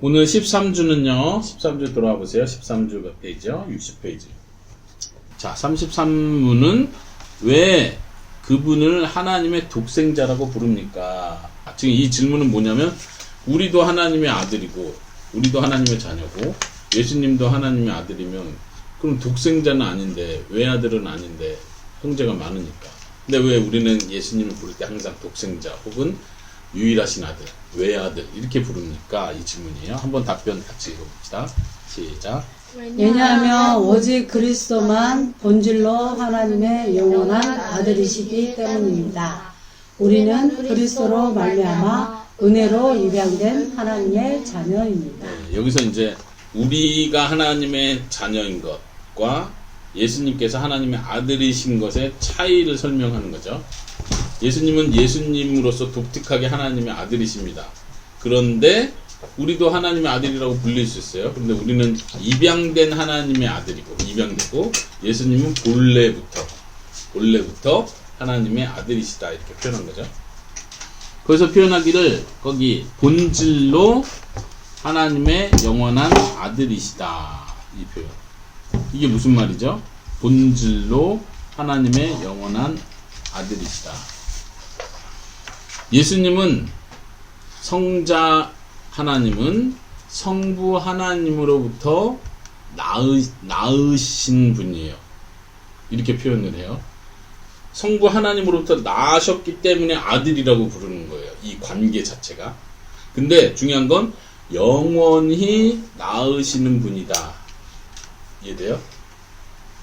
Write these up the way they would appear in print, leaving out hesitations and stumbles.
오늘 13주는요, 13주 돌아와 보세요. 13주 몇 페이지요? 60페이지. 자, 33문은 왜 그분을 하나님의 독생자라고 부릅니까? 지금 이 질문은 뭐냐면, 우리도 하나님의 아들이고, 우리도 하나님의 자녀고, 예수님도 하나님의 아들이면, 그럼 독생자는 아닌데, 외아들은 아닌데, 형제가 많으니까. 근데 왜 우리는 예수님을 부를 때 항상 독생자, 혹은 유일하신 아들, 외아들, 이렇게 부릅니까? 이 질문이에요. 한번 답변 같이 읽어봅시다. 시작. 왜냐하면 오직 그리스도만 본질로 하나님의 영원한 아들이시기 때문입니다. 우리는 그리스도로 말미암아 은혜로 입양된 하나님의 자녀입니다. 네, 여기서 이제 우리가 하나님의 자녀인 것과 예수님께서 하나님의 아들이신 것의 차이를 설명하는 거죠. 예수님은 예수님으로서 독특하게 하나님의 아들이십니다. 그런데 우리도 하나님의 아들이라고 불릴 수 있어요. 그런데 우리는 입양된 하나님의 아들이고, 입양되고, 예수님은 본래부터 하나님의 아들이시다, 이렇게 표현한 거죠. 거기서 표현하기를 거기 본질로 하나님의 영원한 아들이시다, 이 표현. 이게 무슨 말이죠? 본질로 하나님의 영원한 아들이시다. 예수님은 성자 하나님은 성부 하나님으로부터 낳으신 분이에요. 이렇게 표현을 해요. 성부 하나님으로부터 낳으셨기 때문에 아들이라고 부르는 거예요. 이 관계 자체가. 근데 중요한 건 영원히 낳으시는 분이다. 이해돼요?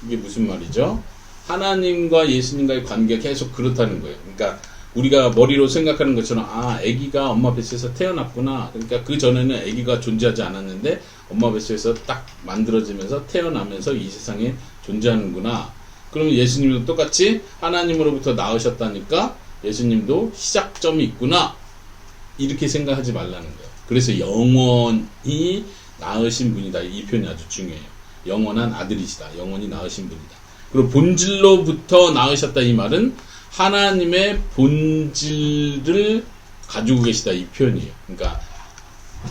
이게 무슨 말이죠? 하나님과 예수님과의 관계가 계속 그렇다는 거예요. 그러니까 우리가 머리로 생각하는 것처럼, 아, 아기가 엄마 뱃속에서 태어났구나. 그러니까 그 전에는 아기가 존재하지 않았는데 엄마 뱃속에서 딱 만들어지면서 태어나면서 이 세상에 존재하는구나. 그러면 예수님도 똑같이 하나님으로부터 낳으셨다니까 예수님도 시작점이 있구나. 이렇게 생각하지 말라는 거예요. 그래서 영원히 낳으신 분이다. 이 표현이 아주 중요해요. 영원한 아들이시다. 영원히 낳으신 분이다. 그리고 본질로부터 낳으셨다, 이 말은 하나님의 본질을 가지고 계시다, 이 표현이에요. 그러니까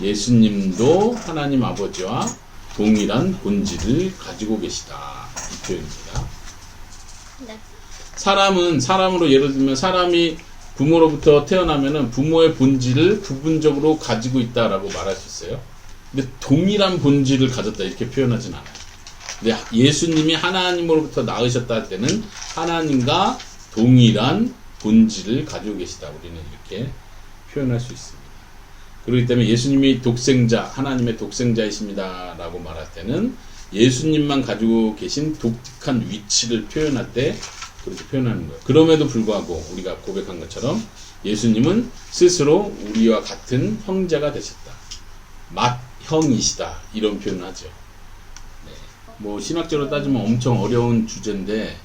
예수님도 하나님 아버지와 동일한 본질을 가지고 계시다, 이 표현입니다. 네. 사람으로 예를 들면 사람이 부모로부터 태어나면은 부모의 본질을 부분적으로 가지고 있다라고 말할 수 있어요. 근데 동일한 본질을 가졌다, 이렇게 표현하진 않아요. 근데 예수님이 하나님으로부터 낳으셨다 할 때는 하나님과 동일한 본질을 가지고 계시다, 우리는 이렇게 표현할 수 있습니다. 그렇기 때문에 예수님이 독생자, 하나님의 독생자이십니다 라고 말할 때는 예수님만 가지고 계신 독특한 위치를 표현할 때 그렇게 표현하는 거예요. 그럼에도 불구하고 우리가 고백한 것처럼 예수님은 스스로 우리와 같은 형제가 되셨다, 맏형이시다, 이런 표현을 하죠. 네. 뭐 신학적으로 따지면 엄청 어려운 주제인데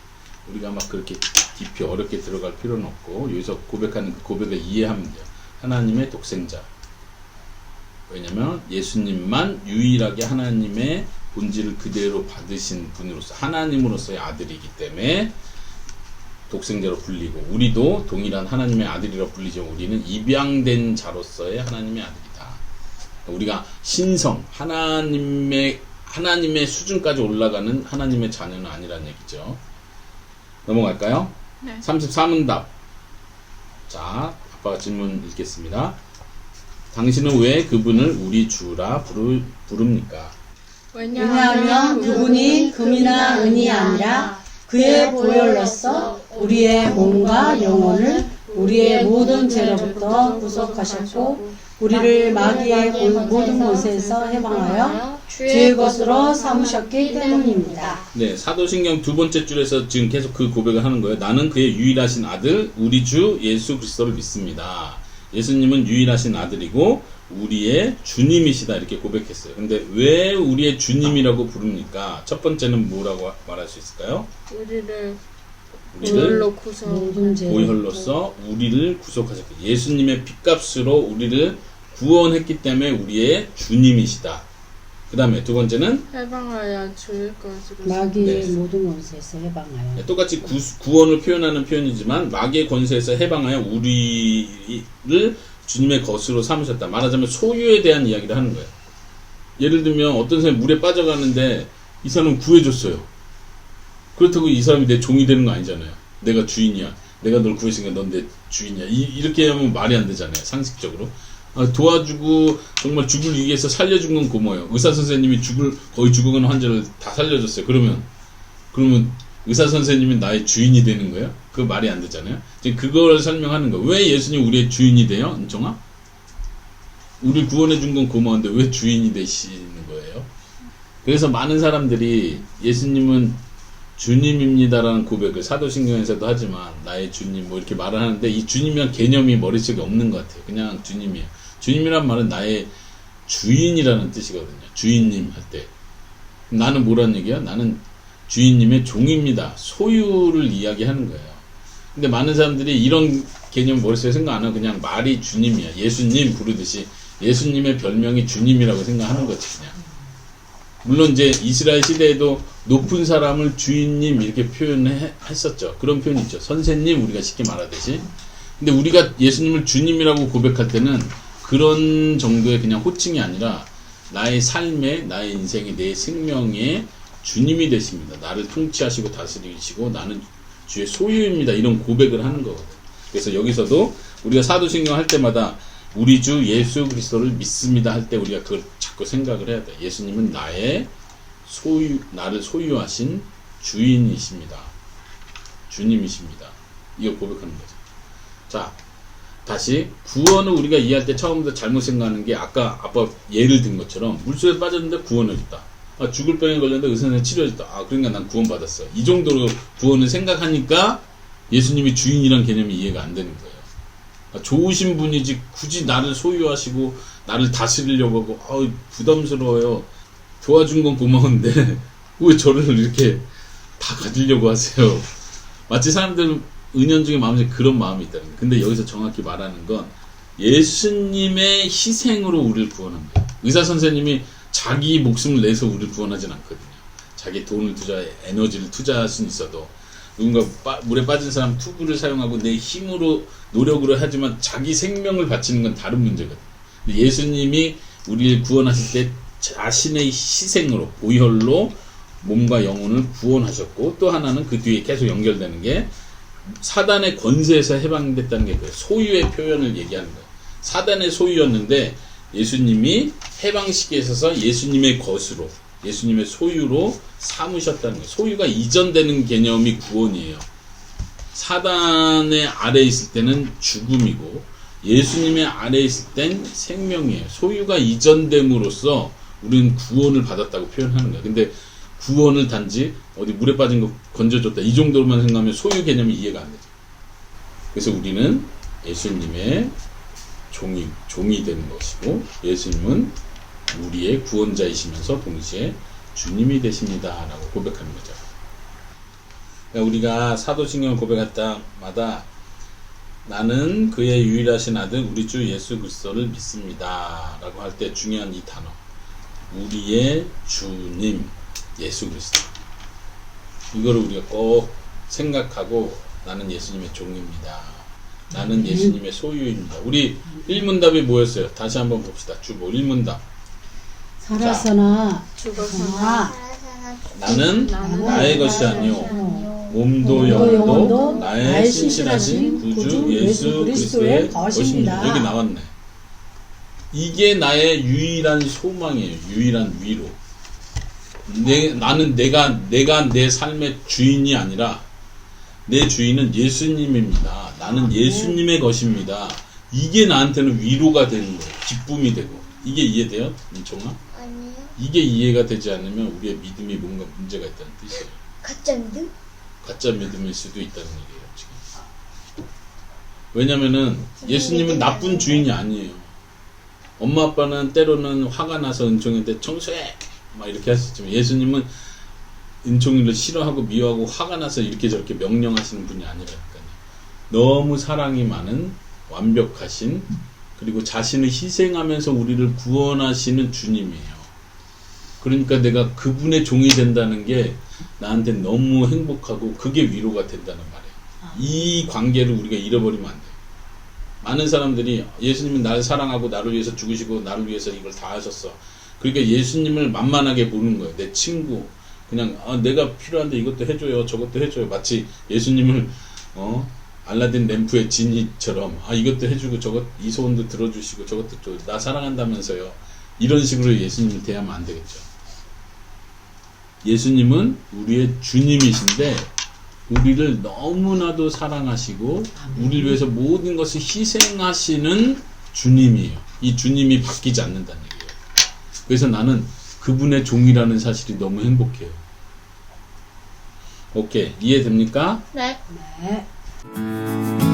우리가 막 그렇게 깊이 어렵게 들어갈 필요는 없고, 여기서 고백하는 그 고백을 이해하면 돼요. 하나님의 독생자. 왜냐면 예수님만 유일하게 하나님의 본질을 그대로 받으신 분으로서, 하나님으로서의 아들이기 때문에 독생자로 불리고, 우리도 동일한 하나님의 아들이라고 불리죠. 우리는 입양된 자로서의 하나님의 아들이다. 우리가 신성, 하나님의 수준까지 올라가는 하나님의 자녀는 아니라는 얘기죠. 넘어갈까요? 네. 34문답. 자, 아빠가 질문 읽겠습니다. 당신은 왜 그분을 우리 주라 부릅니까? 왜냐하면 그분이 금이나 은이 아니라 그의 보혈로서 우리의 몸과 영혼을 우리의 모든 죄로부터 구속하셨고, 우리를 마귀의 모든 권세에서 해방하여 주의 것으로 삼으셨기 때문입니다. 네, 사도신경 두 번째 줄에서 지금 계속 그 고백을 하는 거예요. 나는 그의 유일하신 아들, 우리 주 예수 그리스도를 믿습니다. 예수님은 유일하신 아들이고 우리의 주님이시다, 이렇게 고백했어요. 근데 왜 우리의 주님이라고 부릅니까? 첫 번째는 뭐라고 말할 수 있을까요? 우리를 모든 보혈로서 우리를 구속하셨고, 예수님의 핏값으로 우리를 구원했기 때문에 우리의 주님이시다. 그 다음에 두 번째는 해방하여 주의 것으로 마귀의 네. 모든 권세에서 해방하여. 똑같이 구원을 표현하는 표현이지만 마귀의 권세에서 해방하여 우리를 주님의 것으로 삼으셨다. 말하자면 소유에 대한 이야기를 하는 거예요. 예를 들면 어떤 사람이 물에 빠져가는데 이 사람은 구해줬어요. 그렇다고 이 사람이 내 종이 되는 거 아니잖아요. 내가 주인이야. 내가 널 구했으니까 넌 내 주인이야. 이렇게 하면 말이 안 되잖아요. 상식적으로. 도와주고 정말 죽을 위기에서 살려준 건 고마워요. 의사 선생님이 거의 죽어가는 환자를 다 살려줬어요. 그러면 의사 선생님이 나의 주인이 되는 거예요? 그 말이 안 되잖아요. 지금 그걸 설명하는 거예요. 왜 예수님 우리의 주인이 돼요? 은총아? 우리 구원해 준 건 고마운데 왜 주인이 되시는 거예요? 그래서 많은 사람들이 예수님은 주님입니다라는 고백을 사도신경에서도 하지만 나의 주님 뭐 이렇게 말을 하는데 이 주님이란 개념이 머릿속에 없는 것 같아요. 그냥 주님이에요. 주님이란 말은 나의 주인이라는 뜻이거든요. 주인님 할 때. 나는 뭐란 얘기야? 나는 주인님의 종입니다. 소유를 이야기하는 거예요. 근데 많은 사람들이 이런 개념 머릿속에 생각 안 하고 그냥 말이 주님이야. 예수님 부르듯이 예수님의 별명이 주님이라고 생각하는 거지 그냥. 물론 이제 이스라엘 시대에도 높은 사람을 주인님 이렇게 표현했었죠. 그런 표현이 있죠. 선생님 우리가 쉽게 말하듯이. 근데 우리가 예수님을 주님이라고 고백할 때는 그런 정도의 그냥 호칭이 아니라 나의 삶에 나의 인생에 내 생명에 주님이 되십니다. 나를 통치하시고 다스리시고 나는 주의 소유입니다. 이런 고백을 하는 거거든요. 그래서 여기서도 우리가 사도신경 할 때마다 우리 주 예수 그리스도를 믿습니다 할 때 우리가 그걸 자꾸 생각을 해야 돼. 예수님은 나를 소유하신 주인이십니다. 주님이십니다. 이거 고백하는 거죠. 자, 다시 구원을 우리가 이해할 때 처음부터 잘못 생각하는 게 아까 아빠 예를 든 것처럼 물속에 빠졌는데 구원을 줬다. 죽을 병에 걸렸는데 의사는 치료해줬다. 그러니까 난 구원받았어. 이 정도로 구원을 생각하니까 예수님이 주인이란 개념이 이해가 안 되는 거예요. 좋으신 분이지 굳이 나를 소유하시고 나를 다스리려고 하고 부담스러워요. 도와준 건 고마운데 왜 저를 이렇게 다 가지려고 하세요. 마치 사람들 은연중에 마음속에 그런 마음이 있다는 거예요. 근데 여기서 정확히 말하는 건 예수님의 희생으로 우리를 구원한 거예요. 의사 선생님이 자기 목숨을 내서 우리를 구원하진 않거든요. 자기 돈을 에너지를 투자할 수는 있어도 누군가 물에 빠진 사람 투구를 사용하고 내 힘으로 노력으로 하지만 자기 생명을 바치는 건 다른 문제거든요. 예수님이 우리를 구원하실 때 자신의 희생으로 보혈로 몸과 영혼을 구원하셨고 또 하나는 그 뒤에 계속 연결되는 게 사단의 권세에서 해방됐다는 게 그래요. 소유의 표현을 얘기하는 거예요. 사단의 소유였는데 예수님이 해방시키에 있어서 예수님의 것으로 예수님의 소유로 삼으셨다는 거예요. 소유가 이전되는 개념이 구원이에요. 사단의 아래에 있을 때는 죽음이고 예수님의 아래에 있을 땐 생명이에요. 소유가 이전됨으로써 우리는 구원을 받았다고 표현하는 거예요. 근데 구원을 단지 어디 물에 빠진 거 건져줬다 이 정도로만 생각하면 소유 개념이 이해가 안 되죠. 그래서 우리는 예수님의 종이 되는 것이고 예수님은 우리의 구원자이시면서 동시에 주님이 되십니다 라고 고백하는 거죠. 그러니까 우리가 사도신경을 고백할 때마다 나는 그의 유일하신 아들 우리 주 예수 그리스도를 믿습니다 라고 할 때 중요한 이 단어 우리의 주님 예수 그리스도 이거를 우리가 꼭 생각하고 나는 예수님의 종입니다. 나는 예수님의 소유입니다. 우리 1문답이 뭐였어요? 다시 한번 봅시다. 주보 1문답 살아서나 죽어서나 나는 나의 것이 아니요 몸도 영도 나의 신실하신 구주 예수 그리스도의 것입니다. 여기 나왔네. 이게 나의 유일한 소망이에요. 유일한 위로. 나는 내가 내 삶의 주인이 아니라 내 주인은 예수님입니다. 나는 예수님의 것입니다. 이게 나한테는 위로가 되는 거예요. 기쁨이 되고. 이게 이해돼요? 민총아? 아니요. 이게 이해가 되지 않으면 우리의 믿음이 뭔가 문제가 있다는 뜻이에요. 가짜 믿음? 가짜 믿음일 수도 있다는 얘기예요. 지금. 왜냐면은 예수님은 나쁜 주인이 아니에요. 엄마 아빠는 때로는 화가 나서 은총이한테 청소해! 막 이렇게 하시지만 예수님은 은총이를 싫어하고 미워하고 화가 나서 이렇게 저렇게 명령하시는 분이 아니라니까요. 너무 사랑이 많은 완벽하신 그리고 자신을 희생하면서 우리를 구원하시는 주님이에요. 그러니까 내가 그분의 종이 된다는 게 나한테 너무 행복하고 그게 위로가 된다는 말이에요. 이 관계를 우리가 잃어버리면 안 돼요. 많은 사람들이 예수님은 나를 사랑하고 나를 위해서 죽으시고 나를 위해서 이걸 다 하셨어. 그러니까 예수님을 만만하게 보는 거예요. 내 친구. 그냥 내가 필요한데 이것도 해줘요. 저것도 해줘요. 마치 예수님을 알라딘 램프의 지니처럼 이것도 해주고 이 소원도 들어주시고 저것도 나 사랑한다면서요. 이런 식으로 예수님을 대하면 안 되겠죠. 예수님은 우리의 주님이신데 우리를 너무나도 사랑하시고 우리를 위해서 모든 것을 희생하시는 주님이에요. 이 주님이 바뀌지 않는다는 얘기예요. 그래서 나는 그분의 종이라는 사실이 너무 행복해요. 오케이, 이해됩니까? 네. 네.